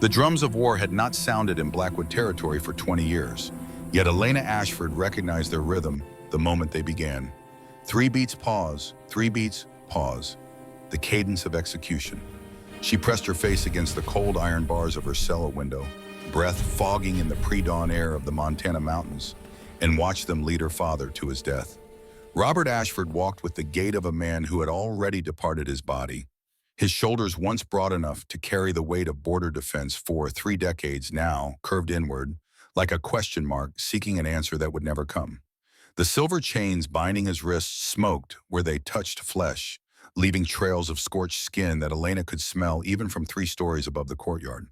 The drums of war had not sounded in Blackwood territory for 20 years, yet Elena Ashford recognized their rhythm the moment they began. 3 beats, pause, 3 beats, pause. The cadence of execution. She pressed her face against the cold iron bars of her cellar window, breath fogging in the pre-dawn air of the Montana mountains, and watched them lead her father to his death. Robert Ashford walked with the gait of a man who had already departed his body. His shoulders, once broad enough to carry the weight of border defense for 3 decades, now curved inward, like a question mark seeking an answer that would never come. The silver chains binding his wrists smoked where they touched flesh, leaving trails of scorched skin that Elena could smell even from 3 stories above the courtyard.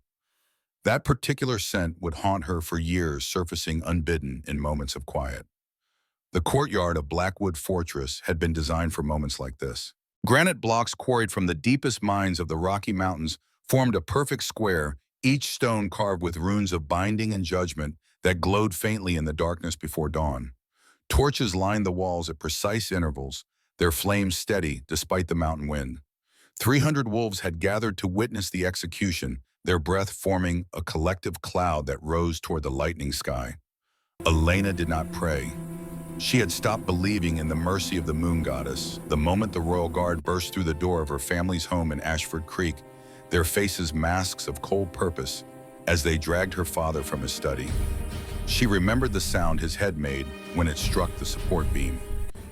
That particular scent would haunt her for years, surfacing unbidden in moments of quiet. The courtyard of Blackwood Fortress had been designed for moments like this. Granite blocks quarried from the deepest mines of the Rocky Mountains formed a perfect square, each stone carved with runes of binding and judgment that glowed faintly in the darkness before dawn. Torches lined the walls at precise intervals, their flames steady despite the mountain wind. 300 wolves had gathered to witness the execution, their breath forming a collective cloud that rose toward the lightning sky. Elena did not pray. She had stopped believing in the mercy of the moon goddess the moment the royal guard burst through the door of her family's home in Ashford Creek, their faces masks of cold purpose as they dragged her father from his study. She remembered the sound his head made when it struck the support beam.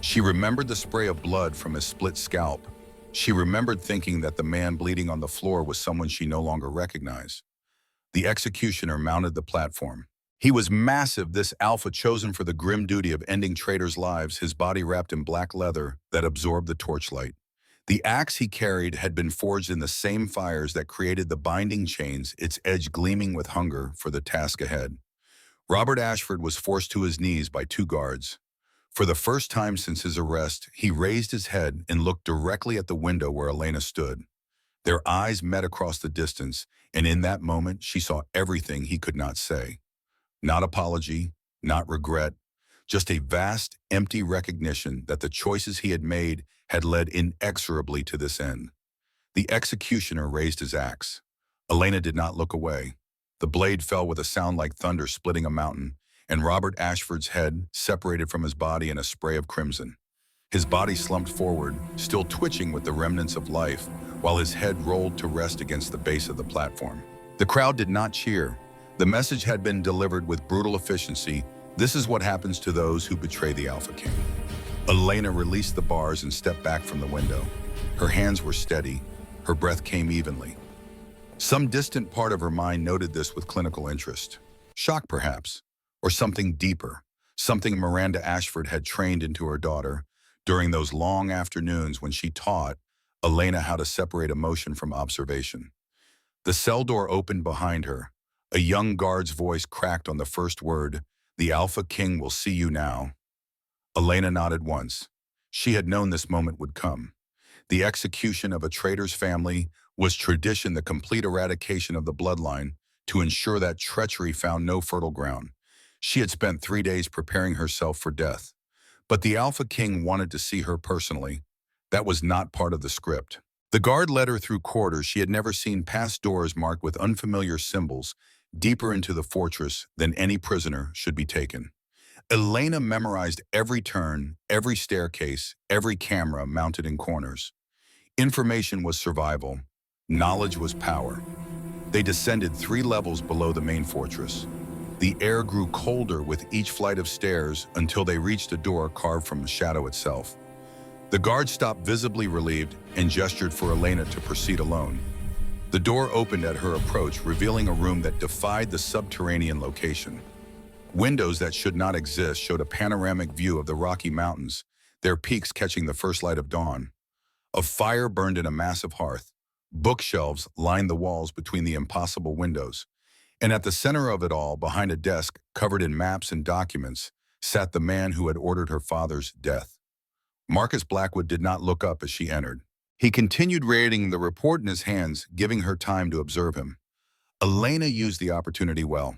She remembered the spray of blood from his split scalp. She remembered thinking that the man bleeding on the floor was someone she no longer recognized. The executioner mounted the platform. He was massive, this alpha chosen for the grim duty of ending traitors' lives, his body wrapped in black leather that absorbed the torchlight. The axe he carried had been forged in the same fires that created the binding chains, its edge gleaming with hunger for the task ahead. Robert Ashford was forced to his knees by 2 guards. For the first time since his arrest, he raised his head and looked directly at the window where Elena stood. Their eyes met across the distance, and in that moment she saw everything he could not say. Not apology, not regret, just a vast, empty recognition that the choices he had made had led inexorably to this end. The executioner raised his axe. Elena did not look away. The blade fell with a sound like thunder splitting a mountain, and Robert Ashford's head separated from his body in a spray of crimson. His body slumped forward, still twitching with the remnants of life, while his head rolled to rest against the base of the platform. The crowd did not cheer. The message had been delivered with brutal efficiency. This is what happens to those who betray the Alpha King. Elena released the bars and stepped back from the window. Her hands were steady. Her breath came evenly. Some distant part of her mind noted this with clinical interest. Shock, perhaps, or something deeper, something Miranda Ashford had trained into her daughter during those long afternoons when she taught Elena how to separate emotion from observation. The cell door opened behind her. A young guard's voice cracked on the first word, "The Alpha King will see you now." Elena nodded once. She had known this moment would come. The execution of a traitor's family was tradition, the complete eradication of the bloodline to ensure that treachery found no fertile ground. She had spent 3 days preparing herself for death. But the Alpha King wanted to see her personally. That was not part of the script. The guard led her through corridors she had never seen, past doors marked with unfamiliar symbols, deeper into the fortress than any prisoner should be taken. Elena memorized every turn, every staircase, every camera mounted in corners. Information was survival. Knowledge was power. They descended 3 levels below the main fortress. The air grew colder with each flight of stairs until they reached a door carved from the shadow itself. The guard stopped, visibly relieved, and gestured for Elena to proceed alone. The door opened at her approach, revealing a room that defied the subterranean location. Windows that should not exist showed a panoramic view of the Rocky Mountains, their peaks catching the first light of dawn. A fire burned in a massive hearth. Bookshelves lined the walls between the impossible windows. And at the center of it all, behind a desk covered in maps and documents, sat the man who had ordered her father's death. Marcus Blackwood did not look up as she entered. He continued reading the report in his hands, giving her time to observe him. Elena used the opportunity well.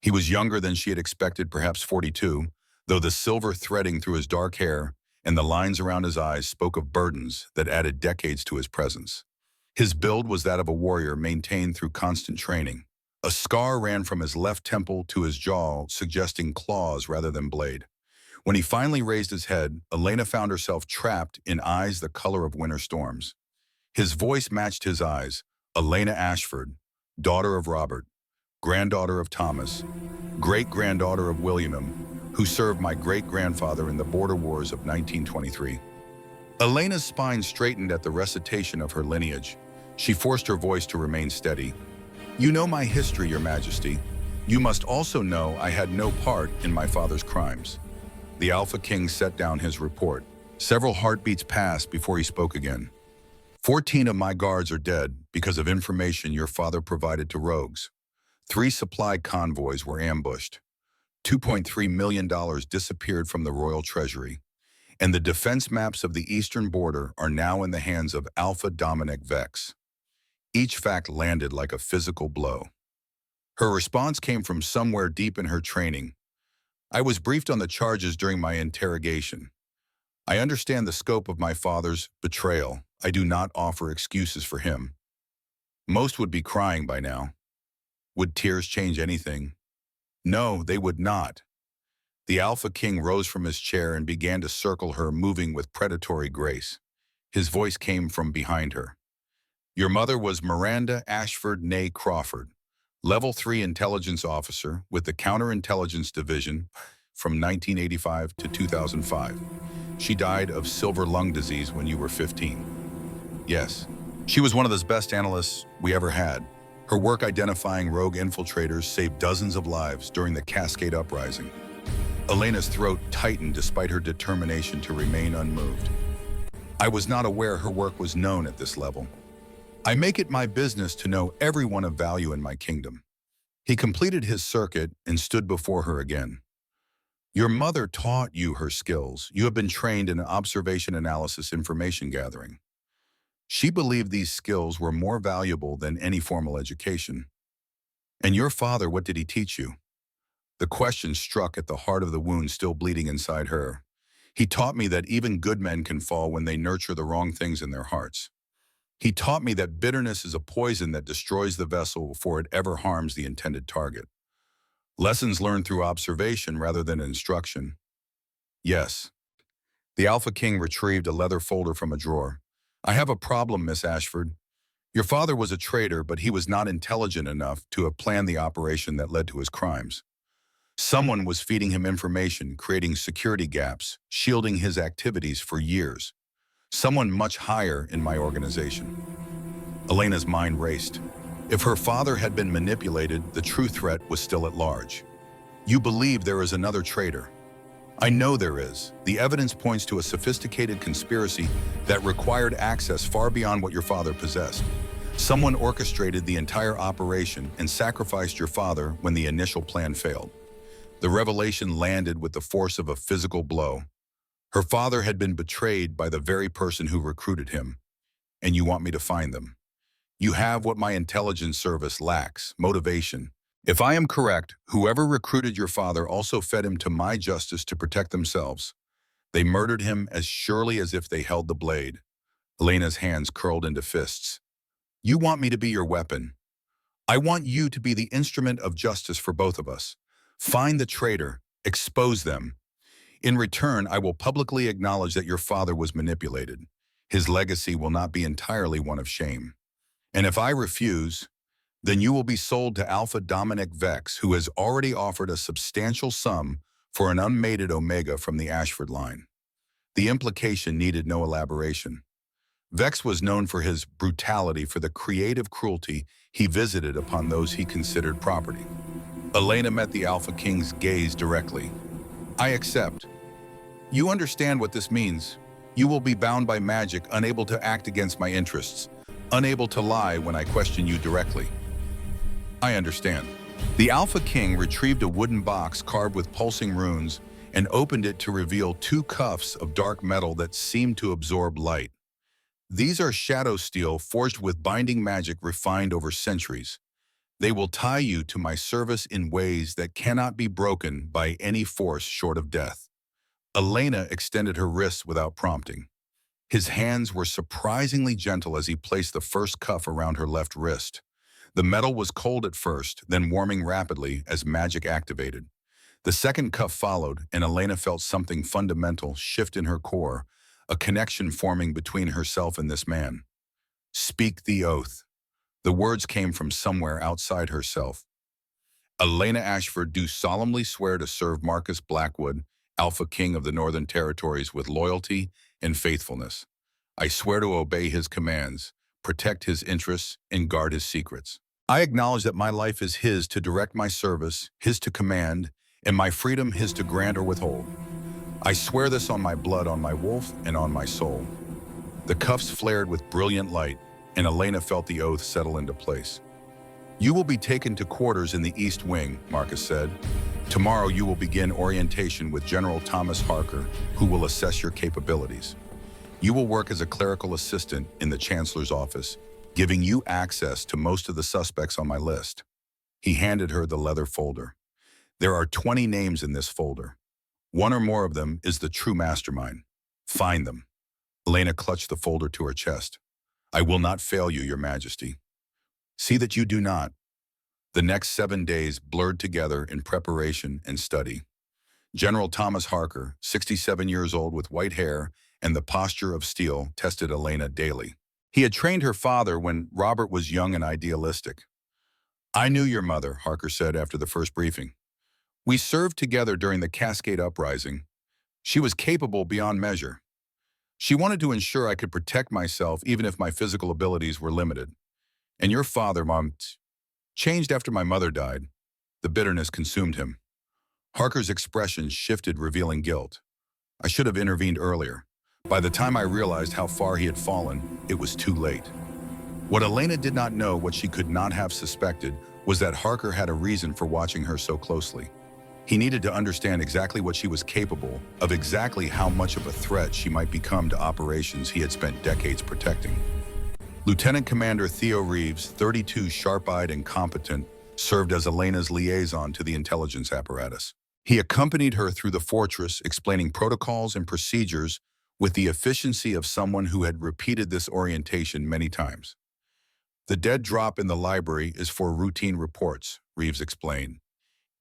He was younger than she had expected, perhaps 42, though the silver threading through his dark hair and the lines around his eyes spoke of burdens that added decades to his presence. His build was that of a warrior maintained through constant training. A scar ran from his left temple to his jaw, suggesting claws rather than blade. When he finally raised his head, Elena found herself trapped in eyes the color of winter storms. His voice matched his eyes. Elena Ashford, daughter of Robert, granddaughter of Thomas, great-granddaughter of William, who served my great-grandfather in the border wars of 1923. Elena's spine straightened at the recitation of her lineage. She forced her voice to remain steady. You know my history, Your Majesty. You must also know I had no part in my father's crimes. The Alpha King set down his report. Several heartbeats passed before he spoke again. 14 of my guards are dead because of information your father provided to rogues. 3 supply convoys were ambushed. $2.3 million disappeared from the royal treasury. And the defense maps of the eastern border are now in the hands of Alpha Dominic Vex. Each fact landed like a physical blow. Her response came from somewhere deep in her training. I was briefed on the charges during my interrogation. I understand the scope of my father's betrayal. I do not offer excuses for him. Most would be crying by now. Would tears change anything? No, they would not. The Alpha King rose from his chair and began to circle her, moving with predatory grace. His voice came from behind her. Your mother was Miranda Ashford née Crawford, Level 3 intelligence officer with the Counterintelligence Division from 1985 to 2005. She died of silver lung disease when you were 15. Yes, she was one of the best analysts we ever had. Her work identifying rogue infiltrators saved dozens of lives during the Cascade Uprising. Elena's throat tightened despite her determination to remain unmoved. I was not aware her work was known at this level. I make it my business to know everyone of value in my kingdom. He completed his circuit and stood before her again. Your mother taught you her skills. You have been trained in observation analysis information gathering. She believed these skills were more valuable than any formal education. And your father, what did he teach you? The question struck at the heart of the wound still bleeding inside her. He taught me that even good men can fall when they nurture the wrong things in their hearts. He taught me that bitterness is a poison that destroys the vessel before it ever harms the intended target. Lessons learned through observation rather than instruction. Yes. The Alpha King retrieved a leather folder from a drawer. I have a problem, Miss Ashford. Your father was a traitor, but he was not intelligent enough to have planned the operation that led to his crimes. Someone was feeding him information, creating security gaps, shielding his activities for years. Someone much higher in my organization. Elena's mind raced. If her father had been manipulated, the true threat was still at large. You believe there is another traitor. I know there is. The evidence points to a sophisticated conspiracy that required access far beyond what your father possessed. Someone orchestrated the entire operation and sacrificed your father when the initial plan failed. The revelation landed with the force of a physical blow. Her father had been betrayed by the very person who recruited him, and you want me to find them. You have what my intelligence service lacks, motivation. If I am correct, whoever recruited your father also fed him to my justice to protect themselves. They murdered him as surely as if they held the blade. Elena's hands curled into fists. You want me to be your weapon. I want you to be the instrument of justice for both of us. Find the traitor, expose them. In return, I will publicly acknowledge that your father was manipulated. His legacy will not be entirely one of shame. And if I refuse, then you will be sold to Alpha Dominic Vex, who has already offered a substantial sum for an unmated Omega from the Ashford line. The implication needed no elaboration. Vex was known for his brutality, for the creative cruelty he visited upon those he considered property. Elena met the Alpha King's gaze directly. I accept. You understand what this means. You will be bound by magic, unable to act against my interests, unable to lie when I question you directly. I understand. The Alpha King retrieved a wooden box carved with pulsing runes and opened it to reveal 2 cuffs of dark metal that seemed to absorb light. These are shadow steel forged with binding magic refined over centuries. They will tie you to my service in ways that cannot be broken by any force short of death. Elena extended her wrists without prompting. His hands were surprisingly gentle as he placed the first cuff around her left wrist. The metal was cold at first, then warming rapidly as magic activated. The second cuff followed, and Elena felt something fundamental shift in her core, a connection forming between herself and this man. Speak the oath. The words came from somewhere outside herself. Elena Ashford, do solemnly swear to serve Marcus Blackwood, Alpha King of the Northern Territories, with loyalty and faithfulness. I swear to obey his commands, protect his interests, and guard his secrets. I acknowledge that my life is his to direct my service, his to command, and my freedom his to grant or withhold. I swear this on my blood, on my wolf, and on my soul. The cuffs flared with brilliant light, and Elena felt the oath settle into place. You will be taken to quarters in the East Wing, Marcus said. Tomorrow you will begin orientation with General Thomas Harker, who will assess your capabilities. You will work as a clerical assistant in the Chancellor's office, giving you access to most of the suspects on my list. He handed her the leather folder. There are 20 names in this folder. One or more of them is the true mastermind. Find them. Elena clutched the folder to her chest. I will not fail you, Your Majesty. See that you do not. The next 7 days blurred together in preparation and study. General Thomas Harker, 67 years old with white hair and the posture of steel, tested Elena daily. He had trained her father when Robert was young and idealistic. I knew your mother, Harker said after the first briefing. We served together during the Cascade Uprising. She was capable beyond measure. She wanted to ensure I could protect myself even if my physical abilities were limited. And your father, Mom, changed after my mother died. The bitterness consumed him. Harker's expression shifted, revealing guilt. I should have intervened earlier. By the time I realized how far he had fallen, it was too late. What Elena did not know, what she could not have suspected, was that Harker had a reason for watching her so closely. He needed to understand exactly what she was capable of, exactly how much of a threat she might become to operations he had spent decades protecting. Lieutenant Commander Theo Reeves, 32, sharp-eyed and competent, served as Elena's liaison to the intelligence apparatus. He accompanied her through the fortress, explaining protocols and procedures with the efficiency of someone who had repeated this orientation many times. The dead drop in the library is for routine reports, Reeves explained.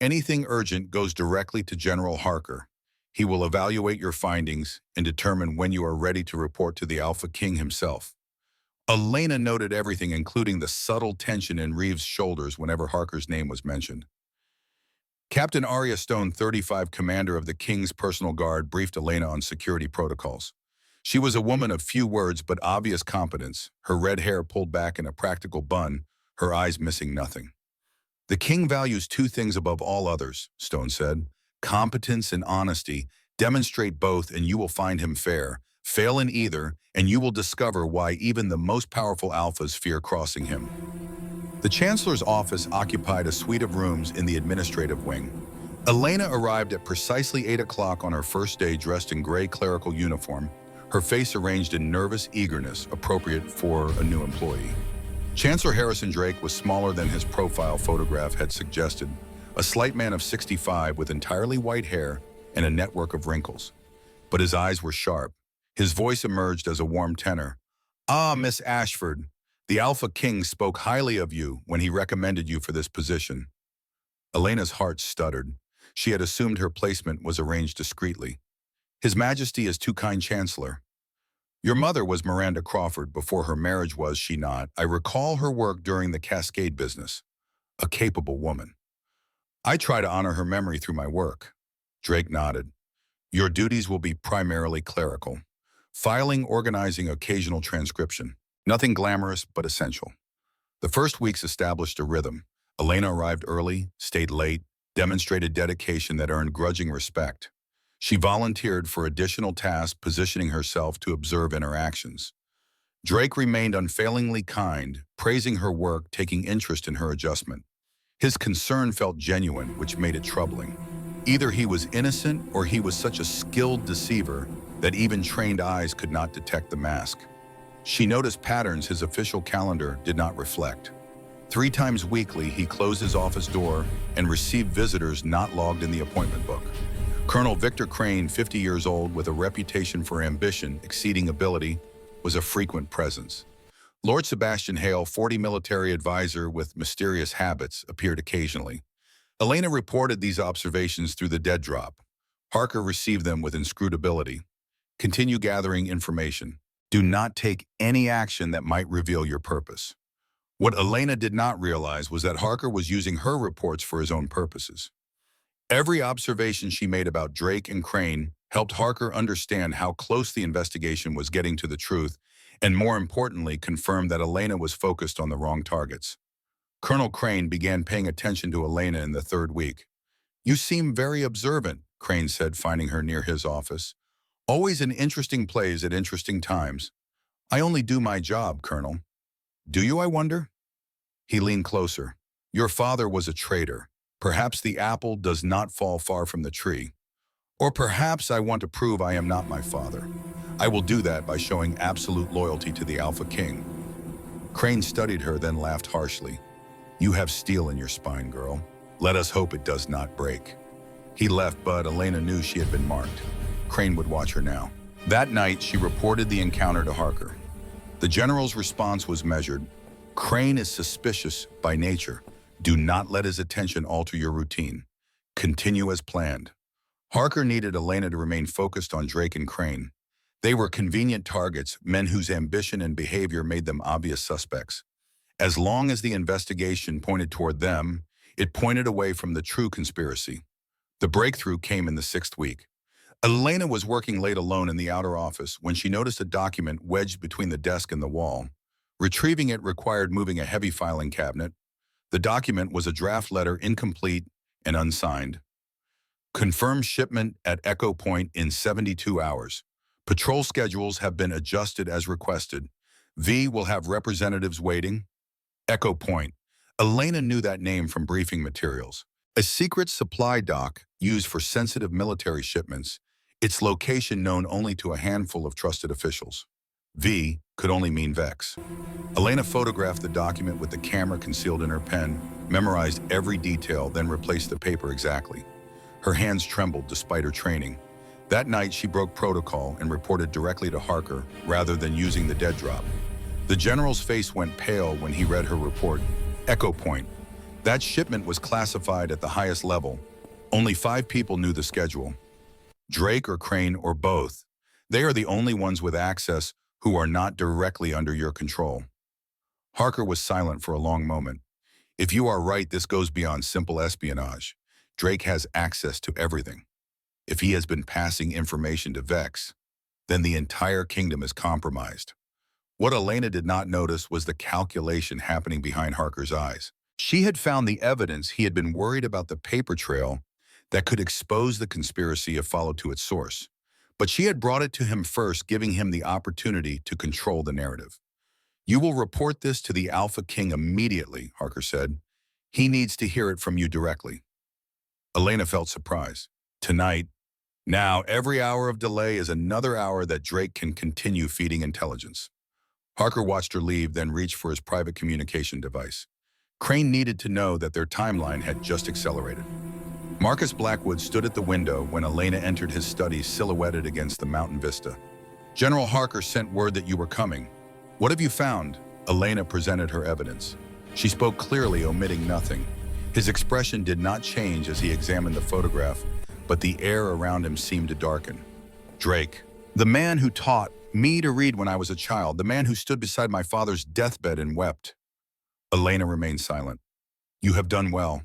Anything urgent goes directly to General Harker. He will evaluate your findings and determine when you are ready to report to the Alpha King himself. Elena noted everything, including the subtle tension in Reeves' shoulders whenever Harker's name was mentioned. Captain Arya Stone, 35, commander of the King's personal guard, briefed Elena on security protocols. She was a woman of few words but obvious competence, her red hair pulled back in a practical bun, her eyes missing nothing. The King values two things above all others, Stone said. Competence and honesty. Demonstrate both and you will find him fair. Fail in either, and you will discover why even the most powerful alphas fear crossing him. The Chancellor's office occupied a suite of rooms in the administrative wing. Elena arrived at precisely 8 o'clock on her first day, dressed in gray clerical uniform, her face arranged in nervous eagerness appropriate for a new employee. Chancellor Harrison Drake was smaller than his profile photograph had suggested, a slight man of 65 with entirely white hair and a network of wrinkles. But his eyes were sharp. His voice emerged as a warm tenor. Ah, Miss Ashford, the Alpha King spoke highly of you when he recommended you for this position. Elena's heart stuttered. She had assumed her placement was arranged discreetly. His Majesty is too kind, Chancellor. Your mother was Miranda Crawford before her marriage, was she not? I recall her work during the Cascade business. A capable woman. I try to honor her memory through my work. Drake nodded. Your duties will be primarily clerical. Filing, organizing, occasional transcription. Nothing glamorous, but essential. The first weeks established a rhythm. Elena arrived early, stayed late, demonstrated dedication that earned grudging respect. She volunteered for additional tasks, positioning herself to observe interactions. Drake remained unfailingly kind, praising her work, taking interest in her adjustment. His concern felt genuine, which made it troubling. Either he was innocent or he was such a skilled deceiver that even trained eyes could not detect the mask. She noticed patterns his official calendar did not reflect. 3 times weekly, he closed his office door and received visitors not logged in the appointment book. Colonel Victor Crane, 50 years old with a reputation for ambition exceeding ability, was a frequent presence. Lord Sebastian Hale, 40 military advisor with mysterious habits, appeared occasionally. Elena reported these observations through the dead drop. Harker received them with inscrutability. Continue gathering information. Do not take any action that might reveal your purpose. What Elena did not realize was that Harker was using her reports for his own purposes. Every observation she made about Drake and Crane helped Harker understand how close the investigation was getting to the truth, and more importantly, confirmed that Elena was focused on the wrong targets. Colonel Crane began paying attention to Elena in the third week. "You seem very observant," Crane said, finding her near his office. "Always in interesting plays at interesting times." "I only do my job, Colonel." "Do you, I wonder?" He leaned closer. "Your father was a traitor. Perhaps the apple does not fall far from the tree. Or perhaps I want to prove I am not my father. I will do that by showing absolute loyalty to the Alpha King." Crane studied her, then laughed harshly. "You have steel in your spine, girl. Let us hope it does not break." He left, but Elena knew she had been marked. Crane would watch her now. That night, she reported the encounter to Harker. The general's response was measured. "Crane is suspicious by nature. Do not let his attention alter your routine. Continue as planned." Harker needed Elena to remain focused on Drake and Crane. They were convenient targets, men whose ambition and behavior made them obvious suspects. As long as the investigation pointed toward them, it pointed away from the true conspiracy. The breakthrough came in the 6th week. Elena was working late alone in the outer office when she noticed a document wedged between the desk and the wall. Retrieving it required moving a heavy filing cabinet. The document was a draft letter, incomplete and unsigned. "Confirmed shipment at Echo Point in 72 hours. Patrol schedules have been adjusted as requested. V will have representatives waiting." Echo Point. Elena knew that name from briefing materials. A secret supply dock used for sensitive military shipments, its location known only to a handful of trusted officials. V could only mean Vex. Elena photographed the document with the camera concealed in her pen, memorized every detail, then replaced the paper exactly. Her hands trembled despite her training. That night, she broke protocol and reported directly to Harker rather than using the dead drop. The general's face went pale when he read her report. Echo Point. That shipment was classified at the highest level. Only 5 people knew the schedule. Drake or Crane or both. They are the only ones with access who are not directly under your control. Harker was silent for a long moment. "If you are right, this goes beyond simple espionage. Drake has access to everything. If he has been passing information to Vex, then the entire kingdom is compromised." What Elena did not notice was the calculation happening behind Harker's eyes. She had found the evidence he had been worried about, the paper trail that could expose the conspiracy if followed to its source. But she had brought it to him first, giving him the opportunity to control the narrative. "You will report this to the Alpha King immediately," Harker said. "He needs to hear it from you directly." Elena felt surprise. Tonight, now, every hour of delay is another hour that Drake can continue feeding intelligence. Harker watched her leave, then reached for his private communication device. Crane needed to know that their timeline had just accelerated. Marcus Blackwood stood at the window when Elena entered his study, silhouetted against the mountain vista. "General Harker sent word that you were coming. What have you found?" Elena presented her evidence. She spoke clearly, omitting nothing. His expression did not change as he examined the photograph, but the air around him seemed to darken. "Drake, the man who taught me to read when I was a child, the man who stood beside my father's deathbed and wept." Elena remained silent. "You have done well.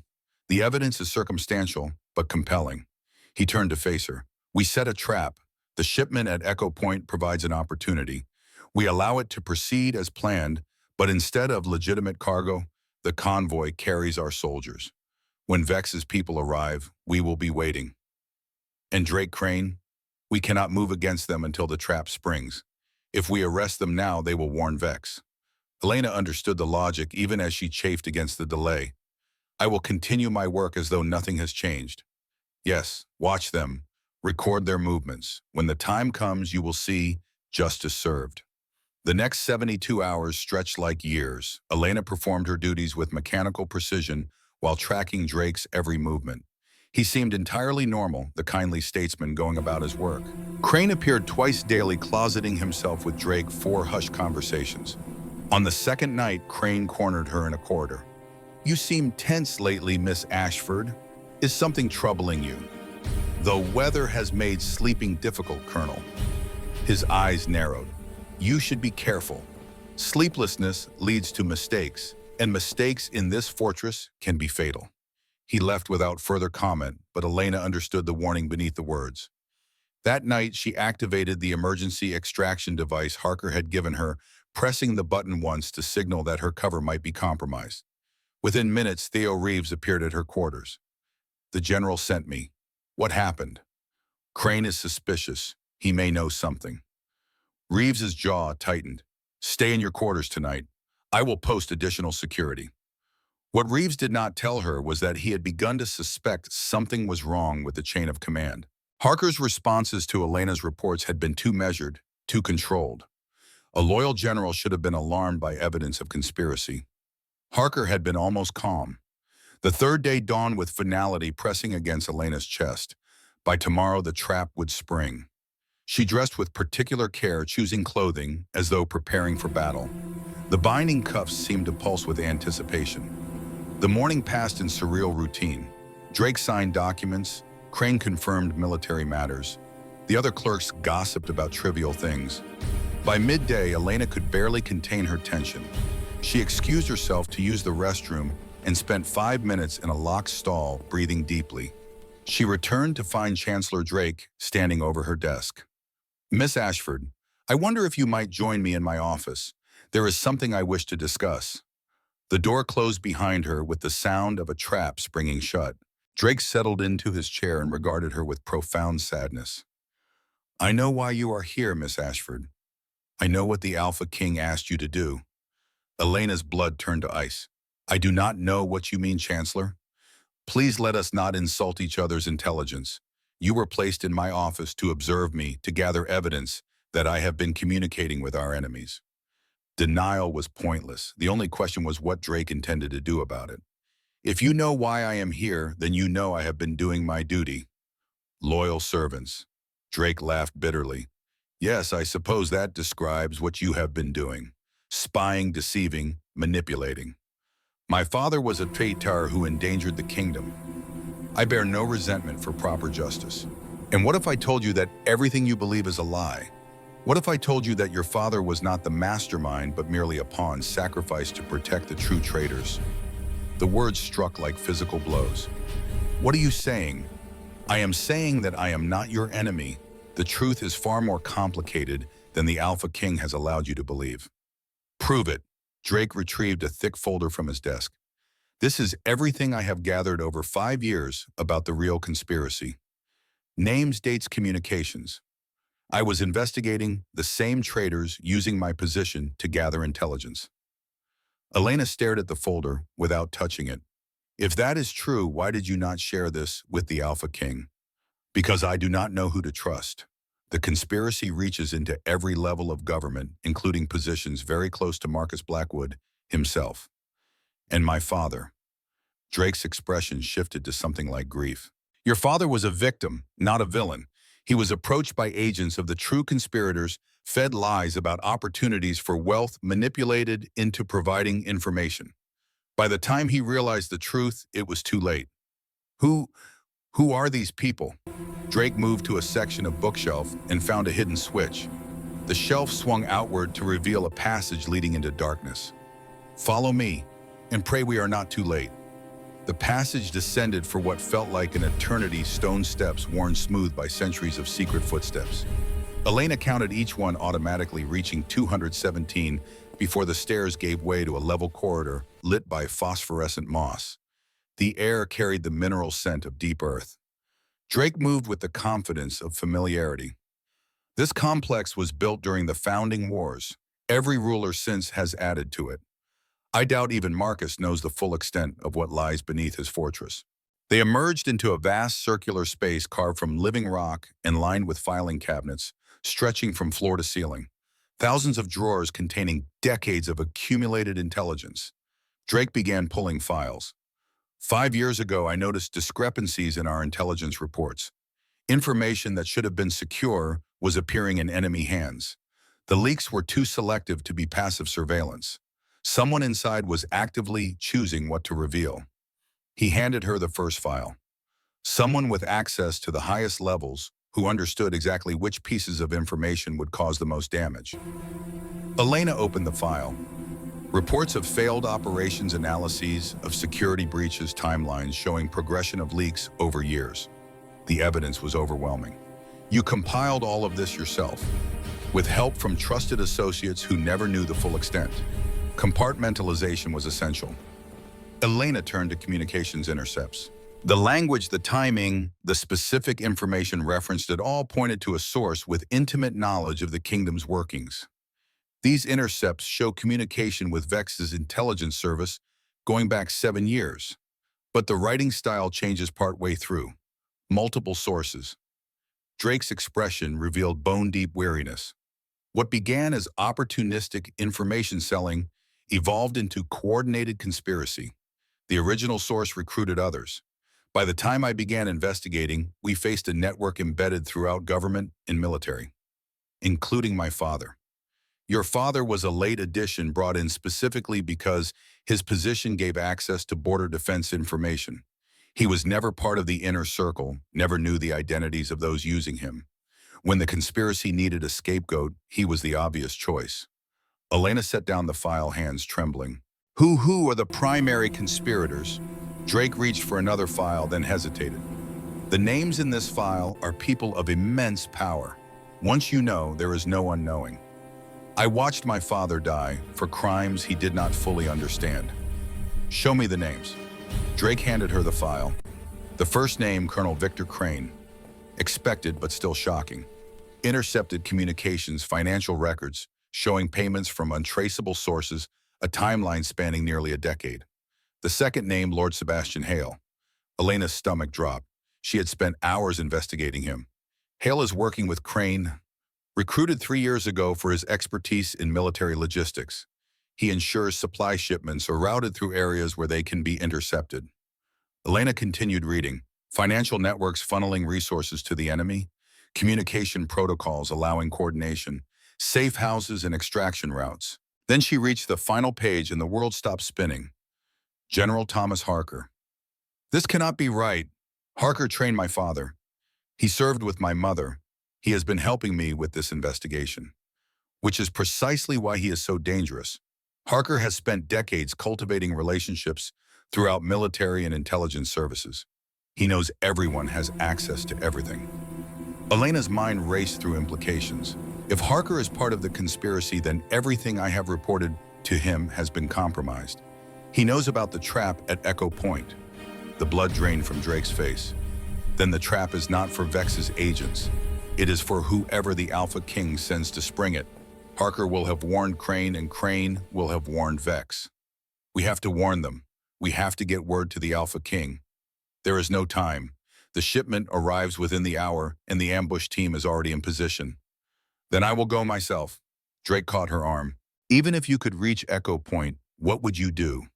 The evidence is circumstantial, but compelling." He turned to face her. "We set a trap. The shipment at Echo Point provides an opportunity. We allow it to proceed as planned, but instead of legitimate cargo, the convoy carries our soldiers. When Vex's people arrive, we will be waiting. And Drake Crane, we cannot move against them until the trap springs. If we arrest them now, they will warn Vex." Elena understood the logic even as she chafed against the delay. "I will continue my work as though nothing has changed." "Yes, watch them. Record their movements. When the time comes, you will see justice served." The next 72 hours stretched like years. Elena performed her duties with mechanical precision while tracking Drake's every movement. He seemed entirely normal, the kindly statesman going about his work. Crane appeared twice daily, closeting himself with Drake for hushed conversations. On the second night, Crane cornered her in a corridor. "You seem tense lately, Miss Ashford. Is something troubling you?" "The weather has made sleeping difficult, Colonel." His eyes narrowed. "You should be careful. Sleeplessness leads to mistakes, and mistakes in this fortress can be fatal." He left without further comment, but Elena understood the warning beneath the words. That night, she activated the emergency extraction device Harker had given her, pressing the button once to signal that her cover might be compromised. Within minutes, Theo Reeves appeared at her quarters. "The general sent me. What happened?" "Crane is suspicious. He may know something." Reeves's jaw tightened. "Stay in your quarters tonight. I will post additional security." What Reeves did not tell her was that he had begun to suspect something was wrong with the chain of command. Harker's responses to Elena's reports had been too measured, too controlled. A loyal general should have been alarmed by evidence of conspiracy. Harker had been almost calm. The third day dawned with finality pressing against Elena's chest. By tomorrow, the trap would spring. She dressed with particular care, choosing clothing as though preparing for battle. The binding cuffs seemed to pulse with anticipation. The morning passed in surreal routine. Drake signed documents, Crane confirmed military matters. The other clerks gossiped about trivial things. By midday, Elena could barely contain her tension. She excused herself to use the restroom and spent 5 minutes in a locked stall, breathing deeply. She returned to find Chancellor Drake standing over her desk. "Miss Ashford, I wonder if you might join me in my office. There is something I wish to discuss." The door closed behind her with the sound of a trap springing shut. Drake settled into his chair and regarded her with profound sadness. "I know why you are here, Miss Ashford. I know what the Alpha King asked you to do." Elena's blood turned to ice. "I do not know what you mean, Chancellor. Please let us not insult each other's intelligence. You were placed in my office to observe me, to gather evidence that I have been communicating with our enemies." Denial was pointless. The only question was what Drake intended to do about it. "If you know why I am here, then you know I have been doing my duty." "Loyal servants." Drake laughed bitterly. "Yes, I suppose that describes what you have been doing. Spying, deceiving, manipulating. My father was a traitor who endangered the kingdom. I bear no resentment for proper justice. And what if I told you that everything you believe is a lie? What if I told you that your father was not the mastermind but merely a pawn sacrificed to protect the true traitors?" The words struck like physical blows. "What are you saying?" "I am saying that I am not your enemy. The truth is far more complicated than the Alpha King has allowed you to believe." "Prove it." Drake retrieved a thick folder from his desk. "This is everything I have gathered over 5 years about the real conspiracy. Names, dates, communications. I was investigating the same traitors using my position to gather intelligence." Elena stared at the folder without touching it. "If that is true, why did you not share this with the Alpha King?" "Because I do not know who to trust. The conspiracy reaches into every level of government, including positions very close to Marcus Blackwood himself. And my father." Drake's expression shifted to something like grief. "Your father was a victim, not a villain. He was approached by agents of the true conspirators, fed lies about opportunities for wealth, manipulated into providing information. By the time he realized the truth, it was too late." Who are these people?" Drake moved to a section of bookshelf and found a hidden switch. The shelf swung outward to reveal a passage leading into darkness. "Follow me, and pray we are not too late." The passage descended for what felt like an eternity, stone steps worn smooth by centuries of secret footsteps. Elena counted each one, automatically reaching 217 before the stairs gave way to a level corridor lit by phosphorescent moss. The air carried the mineral scent of deep earth. Drake moved with the confidence of familiarity. This complex was built during the founding wars. Every ruler since has added to it. I doubt even Marcus knows the full extent of what lies beneath his fortress. They emerged into a vast circular space carved from living rock and lined with filing cabinets, stretching from floor to ceiling. Thousands of drawers containing decades of accumulated intelligence. Drake began pulling files. 5 years ago, I noticed discrepancies in our intelligence reports. Information that should have been secure was appearing in enemy hands. The leaks were too selective to be passive surveillance. Someone inside was actively choosing what to reveal. He handed her the first file. Someone with access to the highest levels who understood exactly which pieces of information would cause the most damage. Elena opened the file. Reports of failed operations, analyses of security breaches, timelines showing progression of leaks over years. The evidence was overwhelming. You compiled all of this yourself, with help from trusted associates who never knew the full extent. Compartmentalization was essential. Elena turned to communications intercepts. The language, the timing, the specific information referenced, it all pointed to a source with intimate knowledge of the kingdom's workings. These intercepts show communication with Vex's intelligence service going back 7 years. But the writing style changes partway through. Multiple sources. Drake's expression revealed bone-deep weariness. What began as opportunistic information selling evolved into coordinated conspiracy. The original source recruited others. By the time I began investigating, we faced a network embedded throughout government and military, including my father. Your father was a late addition brought in specifically because his position gave access to border defense information. He was never part of the inner circle, never knew the identities of those using him. When the conspiracy needed a scapegoat, he was the obvious choice. Elena set down the file, hands trembling. Who are the primary conspirators? Drake reached for another file, then hesitated. The names in this file are people of immense power. Once you know, there is no unknowing. I watched my father die for crimes he did not fully understand. Show me the names. Drake handed her the file. The first name, Colonel Victor Crane. Expected, but still shocking. Intercepted communications, financial records, showing payments from untraceable sources, a timeline spanning nearly a decade. The second name, Lord Sebastian Hale. Elena's stomach dropped. She had spent hours investigating him. Hale is working with Crane, recruited 3 years ago for his expertise in military logistics. He ensures supply shipments are routed through areas where they can be intercepted. Elena continued reading. Financial networks funneling resources to the enemy, communication protocols allowing coordination, safe houses and extraction routes. Then she reached the final page and the world stopped spinning. General Thomas Harker. This cannot be right. Harker trained my father. He served with my mother. He has been helping me with this investigation, which is precisely why he is so dangerous. Harker has spent decades cultivating relationships throughout military and intelligence services. He knows everyone has access to everything. Elena's mind raced through implications. If Harker is part of the conspiracy, then everything I have reported to him has been compromised. He knows about the trap at Echo Point. The blood drained from Drake's face. Then the trap is not for Vex's agents. It is for whoever the Alpha King sends to spring it. Harker will have warned Crane, and Crane will have warned Vex. We have to warn them. We have to get word to the Alpha King. There is no time. The shipment arrives within the hour, and the ambush team is already in position. Then I will go myself. Drake caught her arm. Even if you could reach Echo Point, what would you do?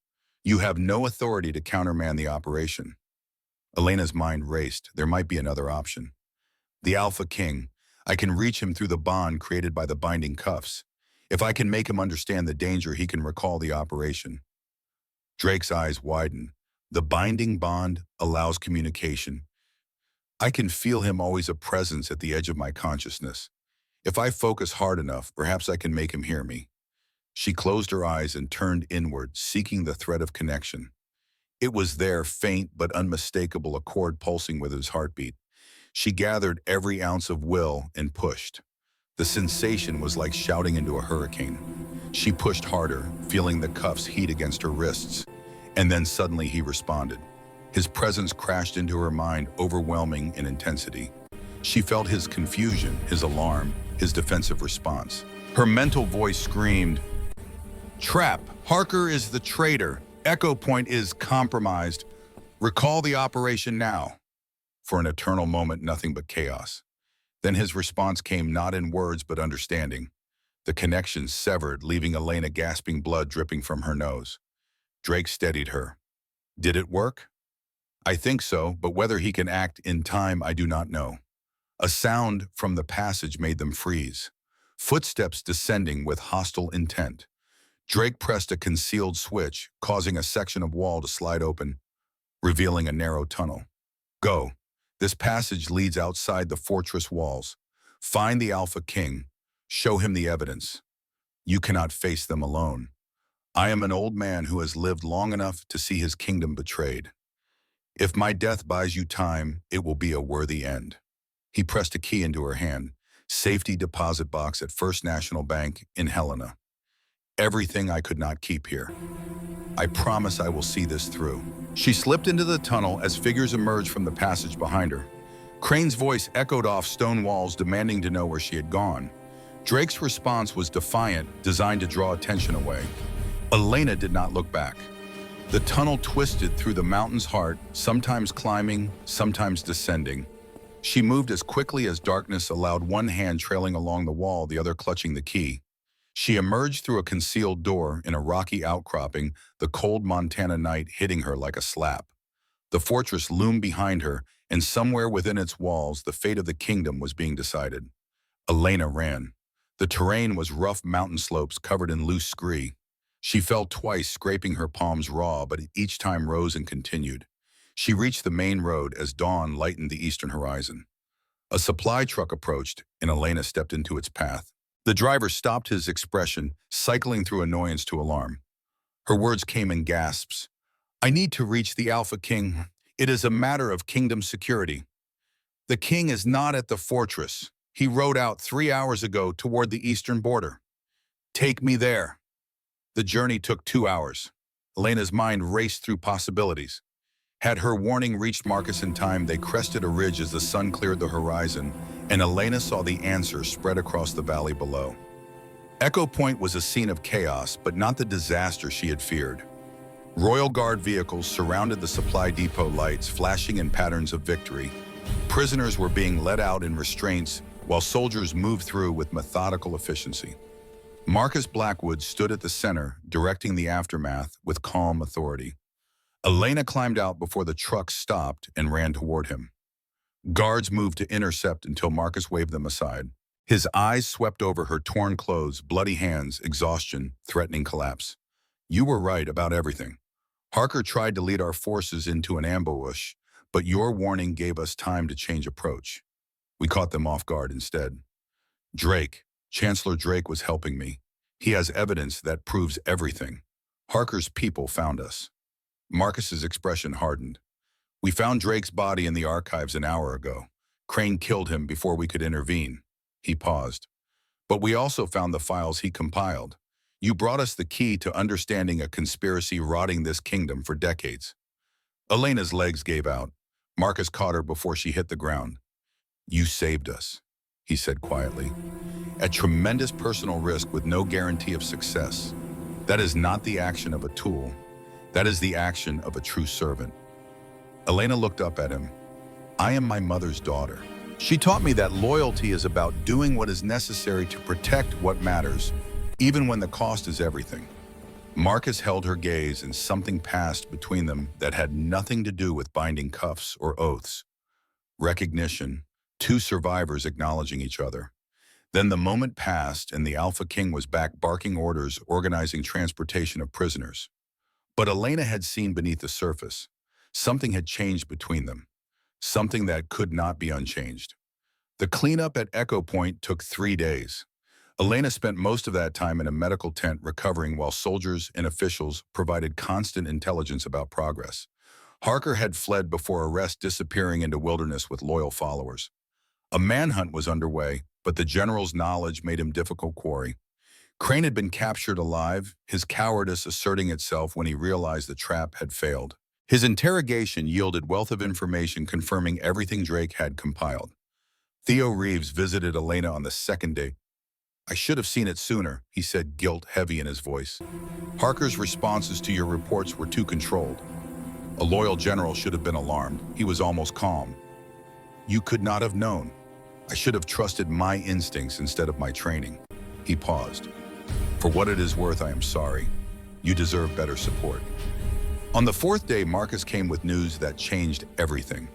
You have no authority to countermand the operation. Elena's mind raced. There might be another option. The Alpha King. I can reach him through the bond created by the binding cuffs. If I can make him understand the danger, he can recall the operation. Drake's eyes widened. The binding bond allows communication. I can feel him, always a presence at the edge of my consciousness. If I focus hard enough, perhaps I can make him hear me. She closed her eyes and turned inward, seeking the thread of connection. It was there, faint but unmistakable, a chord pulsing with his heartbeat. She gathered every ounce of will and pushed. The sensation was like shouting into a hurricane. She pushed harder, feeling the cuffs heat against her wrists. And then suddenly he responded. His presence crashed into her mind, overwhelming in intensity. She felt his confusion, his alarm, his defensive response. Her mental voice screamed, "Trap! Harker is the traitor! Echo Point is compromised! Recall the operation now!" For an eternal moment, nothing but chaos. Then his response came not in words but understanding. The connection severed, leaving Elena gasping, blood dripping from her nose. Drake steadied her. Did it work? I think so, but whether he can act in time, I do not know. A sound from the passage made them freeze. Footsteps descending with hostile intent. Drake pressed a concealed switch, causing a section of wall to slide open, revealing a narrow tunnel. Go. This passage leads outside the fortress walls. Find the Alpha King. Show him the evidence. You cannot face them alone. I am an old man who has lived long enough to see his kingdom betrayed. If my death buys you time, it will be a worthy end. He pressed a key into her hand. Safety deposit box at First National Bank in Helena. Everything I could not keep here. I promise I will see this through. She slipped into the tunnel as figures emerged from the passage behind her. Crane's voice echoed off stone walls, demanding to know where she had gone. Drake's response was defiant, designed to draw attention away. Elena did not look back. The tunnel twisted through the mountain's heart, sometimes climbing, sometimes descending. She moved as quickly as darkness allowed, one hand trailing along the wall, the other clutching the key. She emerged through a concealed door in a rocky outcropping, the cold Montana night hitting her like a slap. The fortress loomed behind her, and somewhere within its walls, the fate of the kingdom was being decided. Elena ran. The terrain was rough mountain slopes covered in loose scree. She fell twice, scraping her palms raw, but each time rose and continued. She reached the main road as dawn lightened the eastern horizon. A supply truck approached, and Elena stepped into its path. The driver stopped, his expression cycling through annoyance to alarm. Her words came in gasps. I need to reach the Alpha King. It is a matter of kingdom security. The king is not at the fortress. He rode out 3 hours ago toward the eastern border. Take me there. The journey took 2 hours. Elena's mind raced through possibilities. Had her warning reached Marcus in time, they crested a ridge as the sun cleared the horizon, and Elena saw the answer spread across the valley below. Echo Point was a scene of chaos, but not the disaster she had feared. Royal Guard vehicles surrounded the supply depot, lights flashing in patterns of victory. Prisoners were being led out in restraints, while soldiers moved through with methodical efficiency. Marcus Blackwood stood at the center, directing the aftermath with calm authority. Elena climbed out before the truck stopped and ran toward him. Guards moved to intercept until Marcus waved them aside. His eyes swept over her torn clothes, bloody hands, exhaustion, threatening collapse. You were right about everything. Harker tried to lead our forces into an ambush, but your warning gave us time to change approach. We caught them off guard instead. Chancellor Drake was helping me. He has evidence that proves everything. Harker's people found us. Marcus's expression hardened. We found Drake's body in the archives an hour ago. Crane killed him before we could intervene. He paused. But we also found the files he compiled. You brought us the key to understanding a conspiracy rotting this kingdom for decades. Elena's legs gave out. Marcus caught her before she hit the ground. You saved us, he said quietly. At tremendous personal risk with no guarantee of success. That is not the action of a tool. That is the action of a true servant. Elena looked up at him. I am my mother's daughter. She taught me that loyalty is about doing what is necessary to protect what matters, even when the cost is everything. Marcus held her gaze, and something passed between them that had nothing to do with binding cuffs or oaths. Recognition, two survivors acknowledging each other. Then the moment passed, and the Alpha King was back barking orders, organizing transportation of prisoners. But Elena had seen beneath the surface. Something had changed between them. Something that could not be unchanged. The cleanup at Echo Point took 3 days. Elena spent most of that time in a medical tent recovering, while soldiers and officials provided constant intelligence about progress. Harker had fled before arrest, disappearing into wilderness with loyal followers. A manhunt was underway, but the general's knowledge made him difficult quarry. Crane had been captured alive, his cowardice asserting itself when he realized the trap had failed. His interrogation yielded wealth of information confirming everything Drake had compiled. Theo Reeves visited Elena on the second day. I should have seen it sooner, he said, guilt heavy in his voice. Harker's responses to your reports were too controlled. A loyal general should have been alarmed. He was almost calm. You could not have known. I should have trusted my instincts instead of my training. He paused. For what it is worth, I am sorry. You deserve better support. On the 4th day, Marcus came with news that changed everything.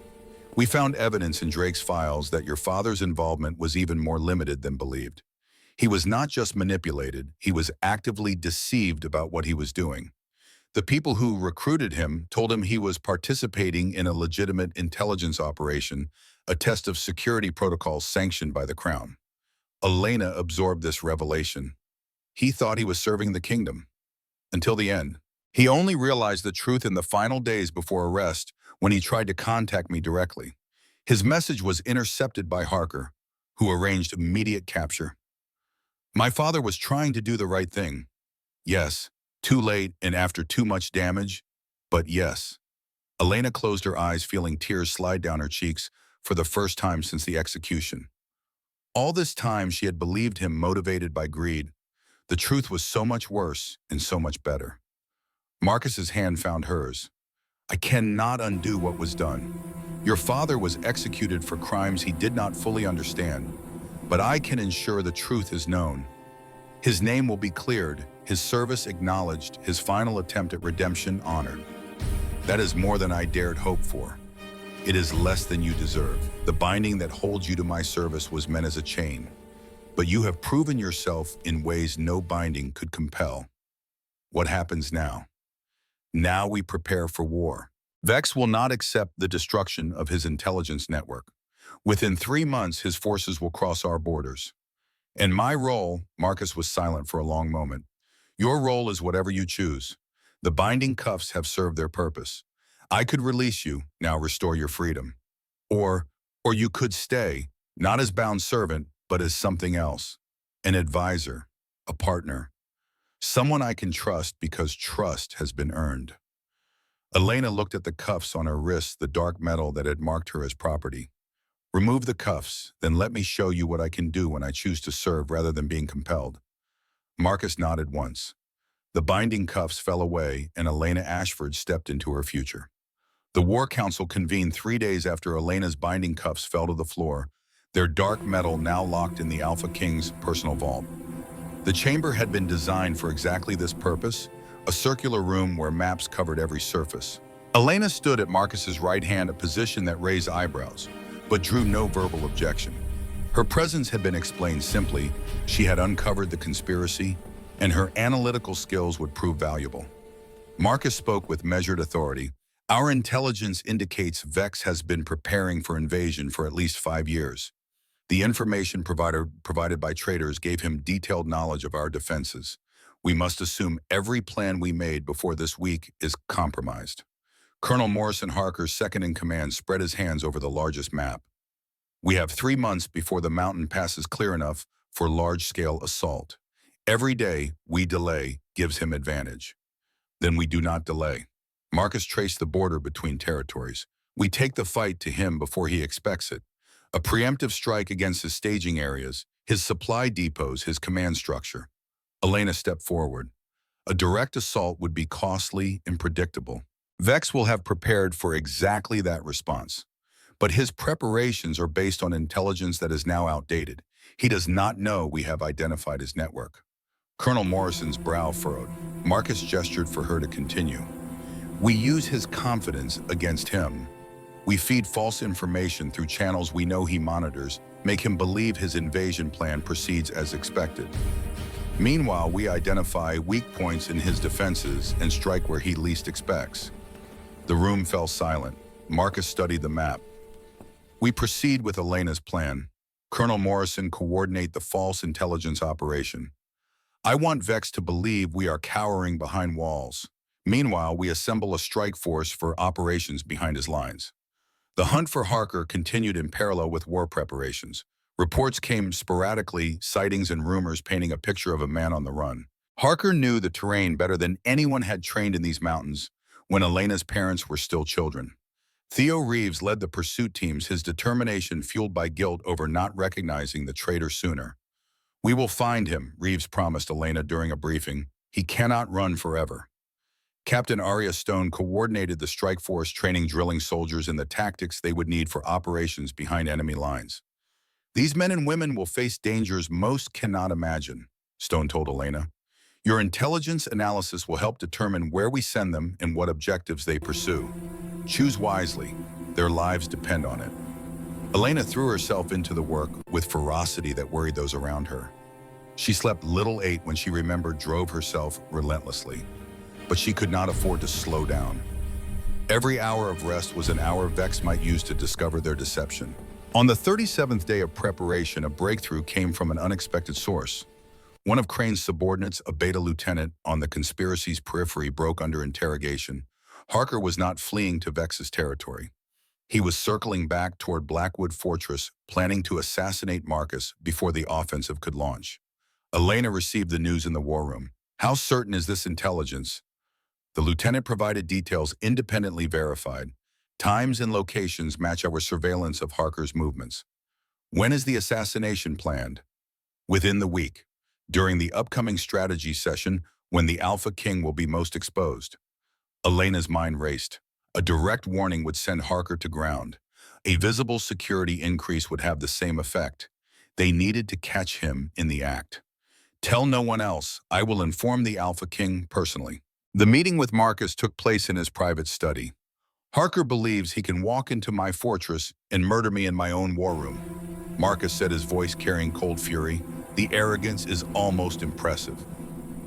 We found evidence in Drake's files that your father's involvement was even more limited than believed. He was not just manipulated, he was actively deceived about what he was doing. The people who recruited him told him he was participating in a legitimate intelligence operation, a test of security protocols sanctioned by the Crown. Elena absorbed this revelation. He thought he was serving the kingdom. Until the end. He only realized the truth in the final days before arrest when he tried to contact me directly. His message was intercepted by Harker, who arranged immediate capture. My father was trying to do the right thing. Yes, too late and after too much damage, but yes. Elena closed her eyes, feeling tears slide down her cheeks for the first time since the execution. All this time she had believed him motivated by greed. The truth was so much worse and so much better. Marcus's hand found hers. I cannot undo what was done. Your father was executed for crimes he did not fully understand, but I can ensure the truth is known. His name will be cleared, his service acknowledged, his final attempt at redemption honored. That is more than I dared hope for. It is less than you deserve. The binding that holds you to my service was meant as a chain, but you have proven yourself in ways no binding could compel. What happens now? Now we prepare for war. Vex will not accept the destruction of his intelligence network. Within 3 months, his forces will cross our borders. And my role, Marcus was silent for a long moment. Your role is whatever you choose. The binding cuffs have served their purpose. I could release you, now restore your freedom. Or you could stay, not as bound servant, but as something else. An advisor, a partner. Someone I can trust because trust has been earned. Elena looked at the cuffs on her wrists, the dark metal that had marked her as property. Remove the cuffs, then let me show you what I can do when I choose to serve rather than being compelled. Marcus nodded once. The binding cuffs fell away and Elena Ashford stepped into her future. The War Council convened 3 days after Elena's binding cuffs fell to the floor, their dark metal now locked in the AlphaKing's personal vault. The chamber had been designed for exactly this purpose, a circular room where maps covered every surface. Elena stood at Marcus's right hand, a position that raised eyebrows, but drew no verbal objection. Her presence had been explained simply. She had uncovered the conspiracy, and her analytical skills would prove valuable. Marcus spoke with measured authority. Our intelligence indicates Vex has been preparing for invasion for at least 5 years. The information provided by traitors gave him detailed knowledge of our defenses. We must assume every plan we made before this week is compromised. Colonel Morrison Harker's second-in-command spread his hands over the largest map. We have 3 months before the mountain passes clear enough for large-scale assault. Every day we delay gives him advantage. Then we do not delay. Marcus traced the border between territories. We take the fight to him before he expects it. A preemptive strike against his staging areas, his supply depots, his command structure. Elena stepped forward. A direct assault would be costly and predictable. Vex will have prepared for exactly that response. But his preparations are based on intelligence that is now outdated. He does not know we have identified his network. Colonel Morrison's brow furrowed. Marcus gestured for her to continue. We use his confidence against him. We feed false information through channels we know he monitors, make him believe his invasion plan proceeds as expected. Meanwhile, we identify weak points in his defenses and strike where he least expects. The room fell silent. Marcus studied the map. We proceed with Elena's plan. Colonel Morrison coordinate the false intelligence operation. I want Vex to believe we are cowering behind walls. Meanwhile, we assemble a strike force for operations behind his lines. The hunt for Harker continued in parallel with war preparations. Reports came sporadically, sightings and rumors painting a picture of a man on the run. Harker knew the terrain better than anyone had trained in these mountains when Elena's parents were still children. Theo Reeves led the pursuit teams, his determination fueled by guilt over not recognizing the traitor sooner. We will find him, Reeves promised Elena during a briefing. He cannot run forever. Captain Arya Stone coordinated the strike force, training drilling soldiers in the tactics they would need for operations behind enemy lines. These men and women will face dangers most cannot imagine, Stone told Elena. Your intelligence analysis will help determine where we send them and what objectives they pursue. Choose wisely. Their lives depend on it. Elena threw herself into the work with ferocity that worried those around her. She slept little, ate when she remembered, drove herself relentlessly. But she could not afford to slow down. Every hour of rest was an hour Vex might use to discover their deception. On the 37th day of preparation, a breakthrough came from an unexpected source. One of Crane's subordinates, a beta lieutenant on the conspiracy's periphery, broke under interrogation. Harker was not fleeing to Vex's territory. He was circling back toward Blackwood Fortress, planning to assassinate Marcus before the offensive could launch. Elena received the news in the war room. How certain is this intelligence? The lieutenant provided details independently verified. Times and locations match our surveillance of Harker's movements. When is the assassination planned? Within the week, during the upcoming strategy session when the Alpha King will be most exposed. Elena's mind raced. A direct warning would send Harker to ground. A visible security increase would have the same effect. They needed to catch him in the act. Tell no one else. I will inform the Alpha King personally. The meeting with Marcus took place in his private study. Harker believes he can walk into my fortress and murder me in my own war room. Marcus said, his voice carrying cold fury. The arrogance is almost impressive.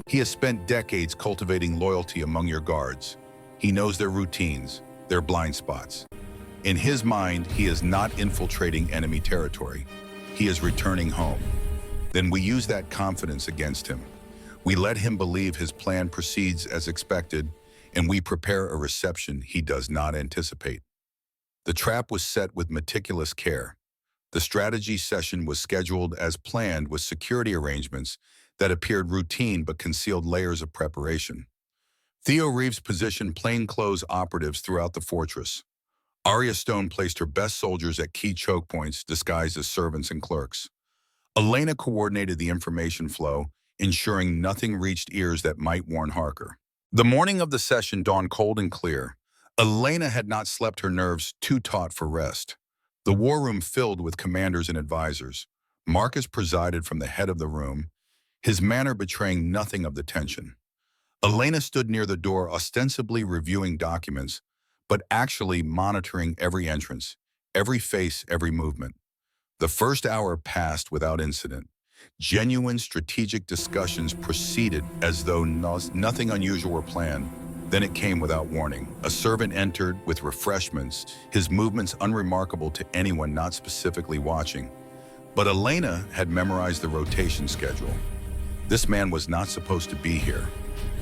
He has spent decades cultivating loyalty among your guards. He knows their routines, their blind spots. In his mind, he is not infiltrating enemy territory. He is returning home. Then we use that confidence against him. We let him believe his plan proceeds as expected, and we prepare a reception he does not anticipate. The trap was set with meticulous care. The strategy session was scheduled as planned with security arrangements that appeared routine but concealed layers of preparation. Theo Reeves positioned plainclothes operatives throughout the fortress. Arya Stone placed her best soldiers at key choke points disguised as servants and clerks. Elena coordinated the information flow, ensuring nothing reached ears that might warn Harker. The morning of the session dawned cold and clear. Elena had not slept, her nerves too taut for rest. The war room filled with commanders and advisors. Marcus presided from the head of the room, his manner betraying nothing of the tension. Elena stood near the door, ostensibly reviewing documents, but actually monitoring every entrance, every face, every movement. The first hour passed without incident. Genuine strategic discussions proceeded as though nothing unusual were planned. Then it came without warning. A servant entered with refreshments, his movements unremarkable to anyone not specifically watching. But Elena had memorized the rotation schedule. This man was not supposed to be here.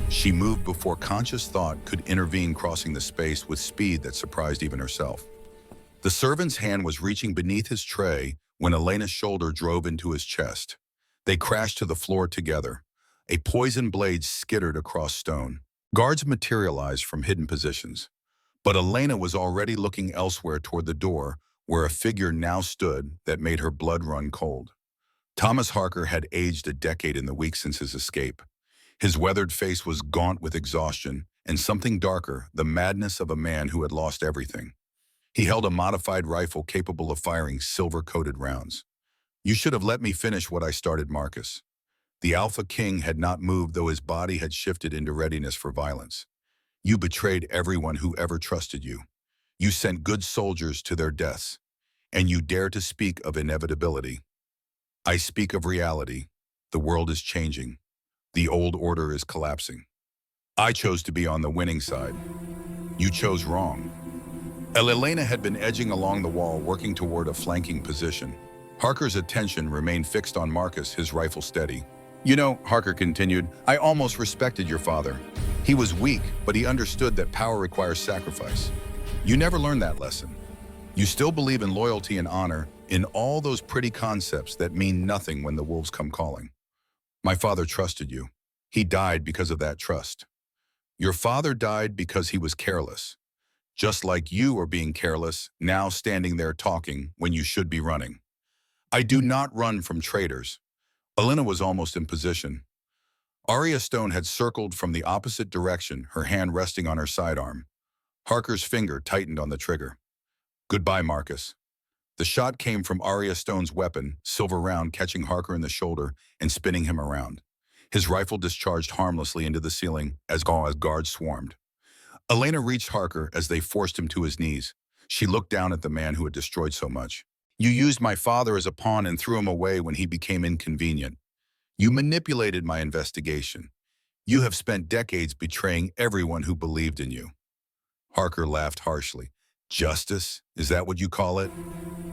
She moved before conscious thought could intervene, crossing the space with speed that surprised even herself. The servant's hand was reaching beneath his tray when Elena's shoulder drove into his chest. They crashed to the floor together. A poison blade skittered across stone. Guards materialized from hidden positions. But Elena was already looking elsewhere, toward the door, where a figure now stood that made her blood run cold. Thomas Harker had aged a decade in the weeks since his escape. His weathered face was gaunt with exhaustion, and something darker, the madness of a man who had lost everything. He held a modified rifle capable of firing silver-coated rounds. You should have let me finish what I started, Marcus. The Alpha King had not moved, though his body had shifted into readiness for violence. You betrayed everyone who ever trusted you. You sent good soldiers to their deaths, and you dare to speak of inevitability. I speak of reality. The world is changing. The old order is collapsing. I chose to be on the winning side. You chose wrong. Elena had been edging along the wall, working toward a flanking position. Harker's attention remained fixed on Marcus, his rifle steady. You know, Harker continued, I almost respected your father. He was weak, but he understood that power requires sacrifice. You never learned that lesson. You still believe in loyalty and honor, in all those pretty concepts that mean nothing when the wolves come calling. My father trusted you. He died because of that trust. Your father died because he was careless. Just like you are being careless, now standing there talking when you should be running. I do not run from traitors. Elena was almost in position. Arya Stone had circled from the opposite direction, her hand resting on her sidearm. Harker's finger tightened on the trigger. Goodbye, Marcus. The shot came from Arya Stone's weapon, silver round, catching Harker in the shoulder and spinning him around. His rifle discharged harmlessly into the ceiling as guards swarmed. Elena reached Harker as they forced him to his knees. She looked down at the man who had destroyed so much. You used my father as a pawn and threw him away when he became inconvenient. You manipulated my investigation. You have spent decades betraying everyone who believed in you. Harker laughed harshly. Justice? Is that what you call it?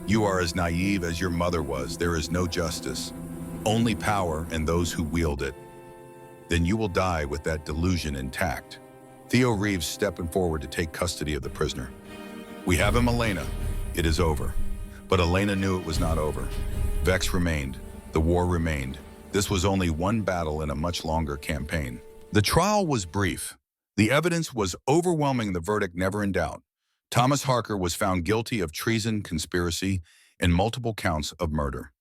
You are as naive as your mother was. There is no justice. Only power and those who wield it. Then you will die with that delusion intact. Theo Reeves stepping forward to take custody of the prisoner. We have him, Elena. It is over. But Elena knew it was not over. Vex remained. The war remained. This was only one battle in a much longer campaign. The trial was brief. The evidence was overwhelming, the verdict never in doubt. Thomas Harker was found guilty of treason, conspiracy, and multiple counts of murder.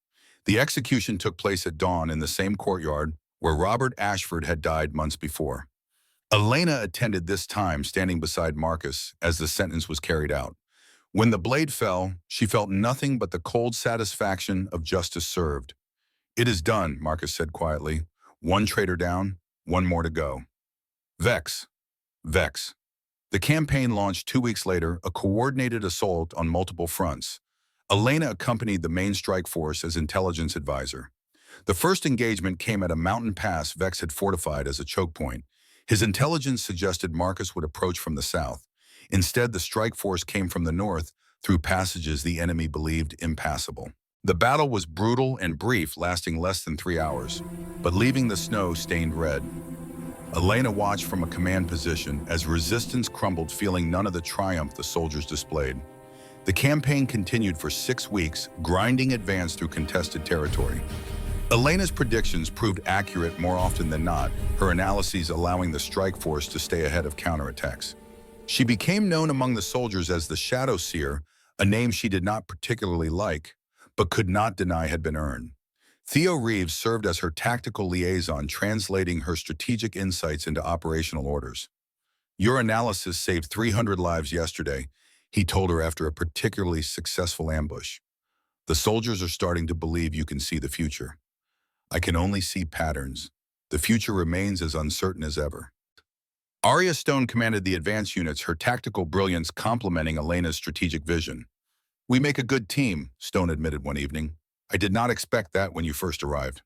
The execution took place at dawn in the same courtyard where Robert Ashford had died months before. Elena attended this time, standing beside Marcus as the sentence was carried out. When the blade fell, she felt nothing but the cold satisfaction of justice served. It is done, Marcus said quietly. One traitor down, one more to go. Vex. Vex. The campaign launched 2 weeks later, a coordinated assault on multiple fronts. Elena accompanied the main strike force as intelligence advisor. The first engagement came at a mountain pass Vex had fortified as a choke point. His intelligence suggested Marcus would approach from the south. Instead, the strike force came from the north through passages the enemy believed impassable. The battle was brutal and brief, lasting less than 3 hours, but leaving the snow stained red. Elena watched from a command position as resistance crumbled, feeling none of the triumph the soldiers displayed. The campaign continued for 6 weeks, grinding advance through contested territory. Elena's predictions proved accurate more often than not, her analyses allowing the strike force to stay ahead of counterattacks. She became known among the soldiers as the Shadow Seer, a name she did not particularly like, but could not deny had been earned. Theo Reeves served as her tactical liaison, translating her strategic insights into operational orders. Your analysis saved 300 lives yesterday, he told her after a particularly successful ambush. The soldiers are starting to believe you can see the future. I can only see patterns. The future remains as uncertain as ever. Arya Stone commanded the advance units, her tactical brilliance complementing Elena's strategic vision. We make a good team, Stone admitted one evening. I did not expect that when you first arrived.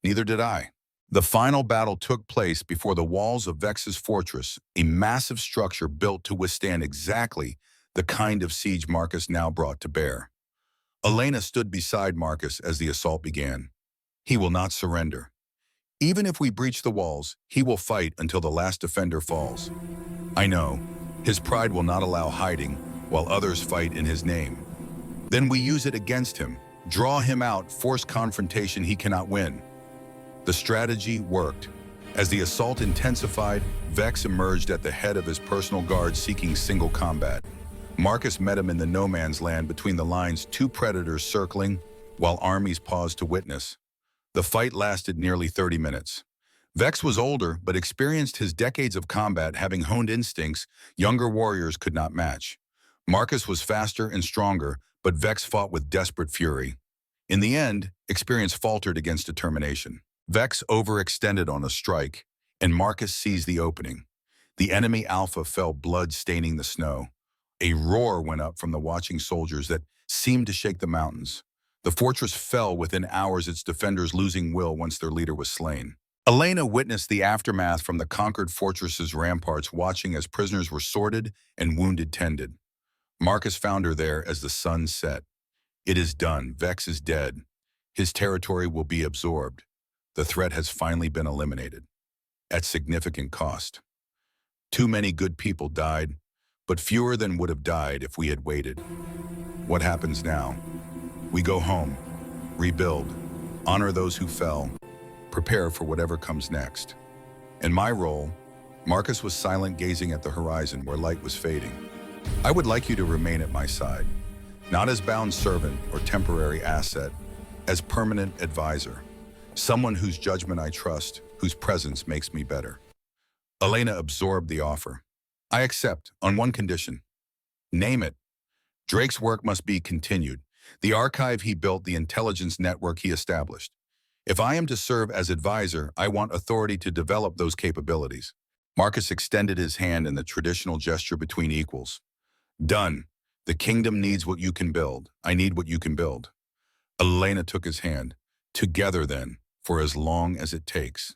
Neither did I. The final battle took place before the walls of Vex's fortress, a massive structure built to withstand exactly the kind of siege Marcus now brought to bear. Elena stood beside Marcus as the assault began. He will not surrender. Even if we breach the walls, he will fight until the last defender falls. I know. His pride will not allow hiding, while others fight in his name. Then we use it against him, draw him out, force confrontation he cannot win. The strategy worked. As the assault intensified, Vex emerged at the head of his personal guard seeking single combat. Marcus met him in the no man's land between the lines, two predators circling, while armies paused to witness. The fight lasted nearly 30 minutes. Vex was older, but experienced his decades of combat, having honed instincts younger warriors could not match. Marcus was faster and stronger, but Vex fought with desperate fury. In the end, experience faltered against determination. Vex overextended on a strike, and Marcus seized the opening. The enemy Alpha fell, blood staining the snow. A roar went up from the watching soldiers that seemed to shake the mountains. The fortress fell within hours, its defenders losing will once their leader was slain. Elena witnessed the aftermath from the conquered fortress's ramparts, watching as prisoners were sorted and wounded tended. Marcus found her there as the sun set. It is done. Vex is dead. His territory will be absorbed. The threat has finally been eliminated. At significant cost. Too many good people died, but fewer than would have died if we had waited. What happens now? We go home, rebuild, honor those who fell, prepare for whatever comes next. In my role, Marcus was silent, gazing at the horizon where light was fading. I would like you to remain at my side, not as bound servant or temporary asset, as permanent advisor, someone whose judgment I trust, whose presence makes me better. Elena absorbed the offer. I accept, on one condition. Name it. Drake's work must be continued. The archive he built, the intelligence network he established. If I am to serve as advisor, I want authority to develop those capabilities. Marcus extended his hand in the traditional gesture between equals. Done. The kingdom needs what you can build. I need what you can build. Elena took his hand. Together then, for as long as it takes.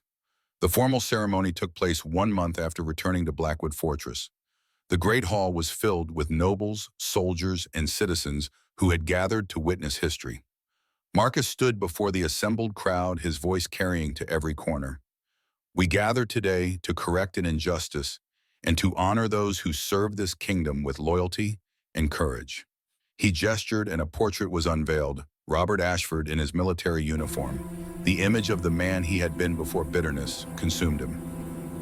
The formal ceremony took place 1 month after returning to Blackwood Fortress. The Great Hall was filled with nobles, soldiers, and citizens who had gathered to witness history. Marcus stood before the assembled crowd, his voice carrying to every corner. We gather today to correct an injustice and to honor those who serve this kingdom with loyalty and courage. He gestured and a portrait was unveiled, Robert Ashford in his military uniform. The image of the man he had been before bitterness consumed him.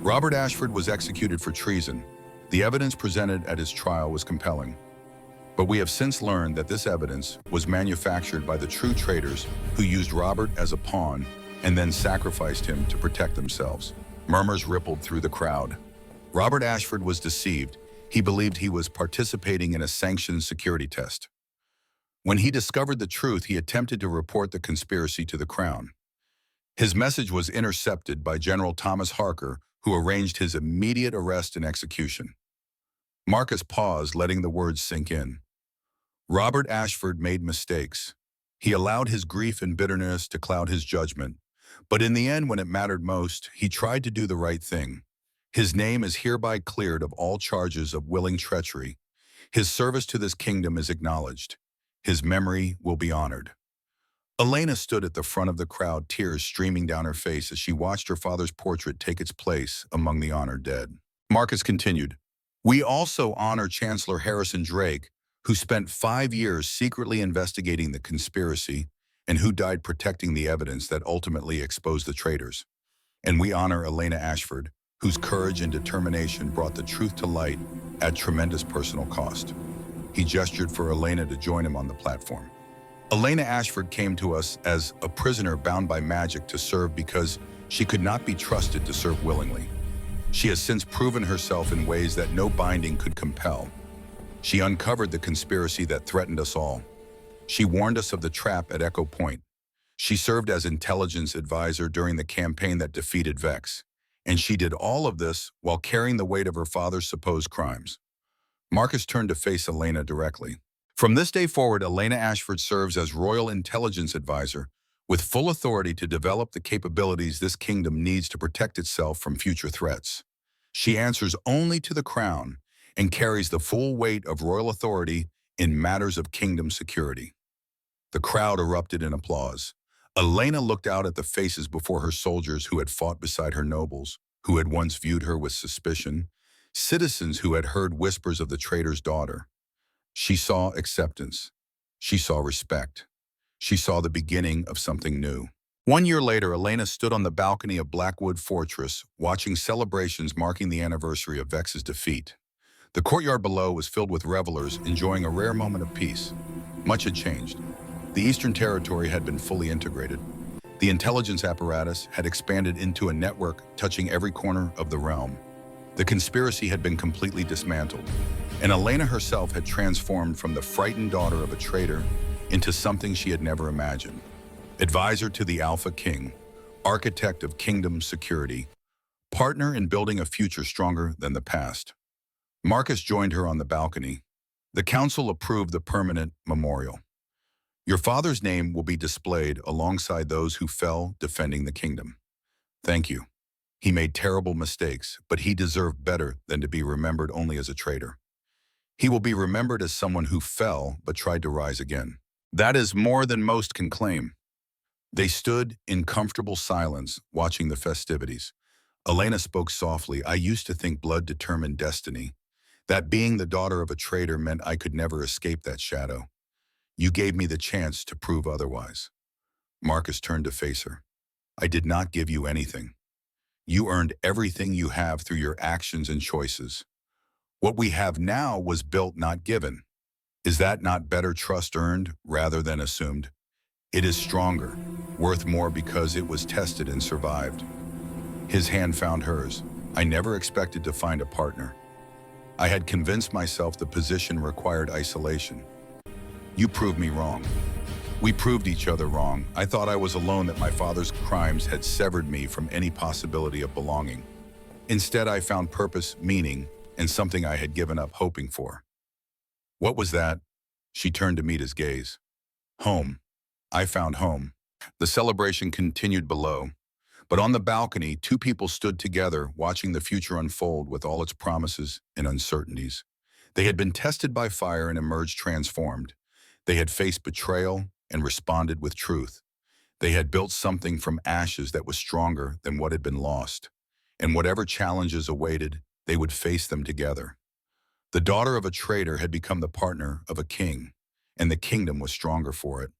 Robert Ashford was executed for treason. The evidence presented at his trial was compelling. But we have since learned that this evidence was manufactured by the true traitors who used Robert as a pawn and then sacrificed him to protect themselves. Murmurs rippled through the crowd. Robert Ashford was deceived. He believed he was participating in a sanctioned security test. When he discovered the truth, he attempted to report the conspiracy to the crown. His message was intercepted by General Thomas Harker, who arranged his immediate arrest and execution. Marcus paused, letting the words sink in. Robert Ashford made mistakes. He allowed his grief and bitterness to cloud his judgment. But in the end, when it mattered most, he tried to do the right thing. His name is hereby cleared of all charges of willing treachery. His service to this kingdom is acknowledged. His memory will be honored. Elena stood at the front of the crowd, tears streaming down her face as she watched her father's portrait take its place among the honored dead. Marcus continued, "We also honor Chancellor Harrison Drake, who spent 5 years secretly investigating the conspiracy and who died protecting the evidence that ultimately exposed the traitors. And we honor Elena Ashford, whose courage and determination brought the truth to light at tremendous personal cost." He gestured for Elena to join him on the platform. Elena Ashford came to us as a prisoner bound by magic to serve because she could not be trusted to serve willingly. She has since proven herself in ways that no binding could compel. She uncovered the conspiracy that threatened us all. She warned us of the trap at Echo Point. She served as intelligence advisor during the campaign that defeated Vex. And she did all of this while carrying the weight of her father's supposed crimes. Marcus turned to face Elena directly. From this day forward, Elena Ashford serves as Royal Intelligence Advisor, with full authority to develop the capabilities this kingdom needs to protect itself from future threats. She answers only to the crown and carries the full weight of royal authority in matters of kingdom security. The crowd erupted in applause. Elena looked out at the faces before her soldiers who had fought beside her nobles, who had once viewed her with suspicion, citizens who had heard whispers of the traitor's daughter. She saw acceptance. She saw respect. She saw the beginning of something new. 1 year later, Elena stood on the balcony of Blackwood Fortress, watching celebrations marking the anniversary of Vex's defeat. The courtyard below was filled with revelers enjoying a rare moment of peace. Much had changed. The Eastern Territory had been fully integrated. The intelligence apparatus had expanded into a network touching every corner of the realm. The conspiracy had been completely dismantled, and Elena herself had transformed from the frightened daughter of a traitor into something she had never imagined. Advisor to the Alpha King, architect of kingdom security, partner in building a future stronger than the past. Marcus joined her on the balcony. The council approved the permanent memorial. Your father's name will be displayed alongside those who fell defending the kingdom. Thank you. He made terrible mistakes, but he deserved better than to be remembered only as a traitor. He will be remembered as someone who fell but tried to rise again. That is more than most can claim. They stood in comfortable silence, watching the festivities. Elena spoke softly. I used to think blood determined destiny, that being the daughter of a traitor meant I could never escape that shadow. You gave me the chance to prove otherwise. Marcus turned to face her. I did not give you anything. You earned everything you have through your actions and choices. What we have now was built, not given. Is that not better trust earned rather than assumed? It is stronger, worth more because it was tested and survived. His hand found hers. I never expected to find a partner. I had convinced myself the position required isolation. You proved me wrong. We proved each other wrong. I thought I was alone, that my father's crimes had severed me from any possibility of belonging. Instead, I found purpose, meaning, and something I had given up hoping for. What was that? She turned to meet his gaze. Home. I found home. The celebration continued below, but on the balcony, two people stood together, watching the future unfold with all its promises and uncertainties. They had been tested by fire and emerged transformed. They had faced betrayal and responded with truth. They had built something from ashes that was stronger than what had been lost. And whatever challenges awaited, they would face them together. The daughter of a traitor had become the partner of a king, and the kingdom was stronger for it.